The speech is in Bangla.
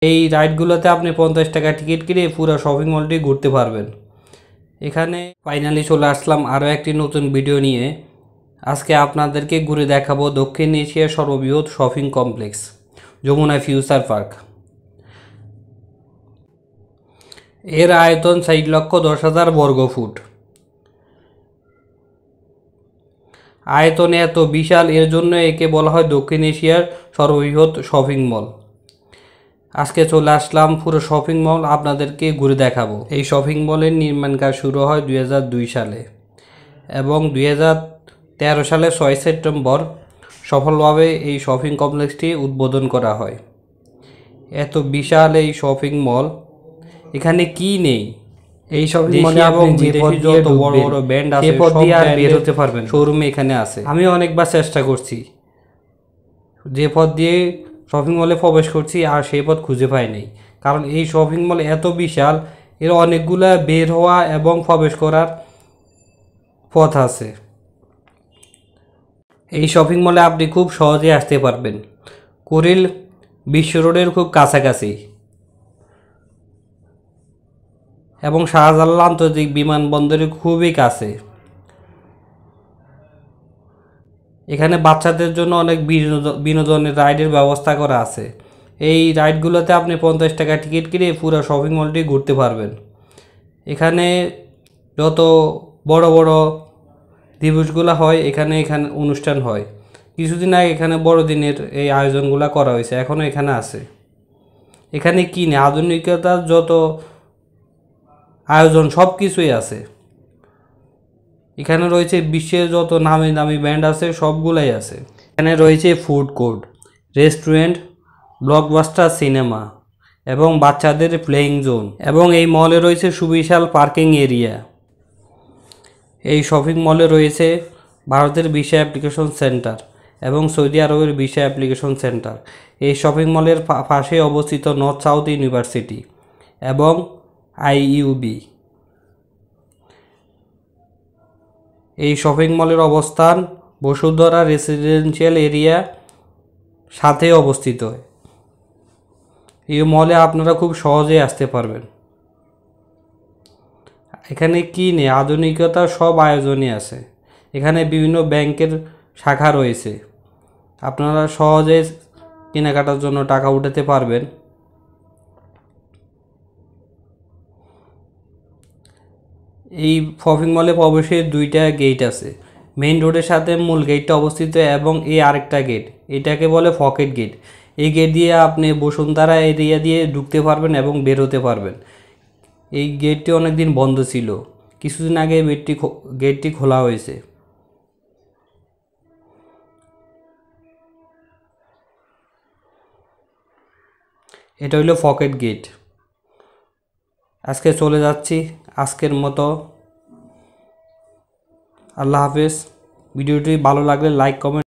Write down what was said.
এই রাইডগুলোতে আপনি 50 টাকা টিকিট কিনে পুরো শপিং মলটি ঘুরতে পারবেন। এখানে ফাইনালি চলে আসলাম আরও একটি নতুন ভিডিও নিয়ে। আজকে আপনাদেরকে ঘুরে দেখাবো দক্ষিণ এশিয়ার সর্ববৃহৎ shopping complex Jamuna Future Park. এর আয়তন 4,10,000 বর্গফুট। আয়তনে এত বিশাল, এর জন্য একে বলা হয় দক্ষিণ এশিয়ার সর্ববৃহৎ শপিং মল। আজকে চলে আসলাম পুরো শপিং মল আপনাদেরকে ঘুরে দেখাবো। এই শপিং মলের নির্মাণ কাজ শুরু হয় 2002 সালে এবং 2013 সালে 6 সেপ্টেম্বর সফলভাবে এই শপিং কমপ্লেক্সটি উদ্বোধন করা হয়। এত বিশাল এই শপিং মল, এখানে কি নেই? এই শপিং মলে আপনি বিদেশি যত বড় বড় ব্র্যান্ড আছে সব দিয়ে বের হতে পারবেন। শোরুমে এখানে আছে। আমি অনেকবার চেষ্টা করছি, যে পথ দিয়ে শপিং মলে প্রবেশ করছি আর সেই পথ খুঁজে পাই নাই, কারণ এই শপিং মল এত বিশাল, এর অনেকগুলা বের হওয়া এবং প্রবেশ করার পথ আছে। এই শপিং মলে আপনি খুব সহজে আসতে পারবেন। কুড়িল বিশ্ব রোডের খুব কাছাকাছি এবং শাহজালাল আন্তর্জাতিক বিমানবন্দরের খুবই কাছে। এখানে বাচ্চাদের জন্য অনেক বিনোদনের রাইডের ব্যবস্থা করা আছে। এই রাইডগুলোতে আপনি 50 টাকা টিকিট কিনে পুরো শপিং মলটি ঘুরতে পারবেন। এখানে যত বড় বড় দিবসগুলো হয় এখানে অনুষ্ঠান হয়। কিছুদিন আগে এখানে বড়দিনের এই আয়োজনগুলো করা হয়েছে, এখনও এখানে আছে। এখানে কি নেই, আধুনিকতার যত আয়োজন সব কিছুই আছে। এখানে রয়েছে বিশ্বের যত নামি দামি ব্র্যান্ড আছে সবগুলাই আছে। এখানে রয়েছে food court, restaurant, blockbuster cinema এবং বাচ্চাদের প্লেয়িং জোন, এবং এই মলে রয়েছে সুবিশাল পার্কিং এরিয়া। এই শপিং মলে রয়েছে ভারতের ভিসা অ্যাপ্লিকেশন সেন্টার এবং সৌদি আরবের ভিসা অ্যাপ্লিকেশন সেন্টার। এই শপিং মলের পাশে অবস্থিত নর্থ সাউথ ইউনিভার্সিটি এবং IUB। এই শপিং মলের অবস্থান বসুন্ধরা রেসিডেন্সিয়াল এরিয়া সাথে অবস্থিত। এই মলে আপনারা খুব সহজেই আসতে পারবেন। এখানে কি নেই, আধুনিকতার সব আয়োজনই আছে। এখানে বিভিন্ন ব্যাংকের শাখা রয়েছে, আপনারা সহজে কেনাকাটার জন্য টাকা উঠাতে পারবেন। এই শপিং মলে প্রবেশের 2টা গেট আছে। মেইন রোডের সাথে মূল গেটটা অবস্থিত এবং এই আরেকটা গেট, এটাকে বলে পকেট গেট। এই গেট দিয়ে আপনি বসুন্ধরা এরিয়া দিয়ে ঢুকতে পারবেন এবং বের হতে পারবেন। এই গেটটি অনেকদিন বন্ধ ছিল, কিছুদিন আগে গেটটি খোলা হয়েছে। এটা হলো পকেট গেট। আজকে চলে যাচ্ছি, আজকের মতো আল্লাহ হাফেজ। ভিডিওটি ভালো লাগলে লাইক কমেন্ট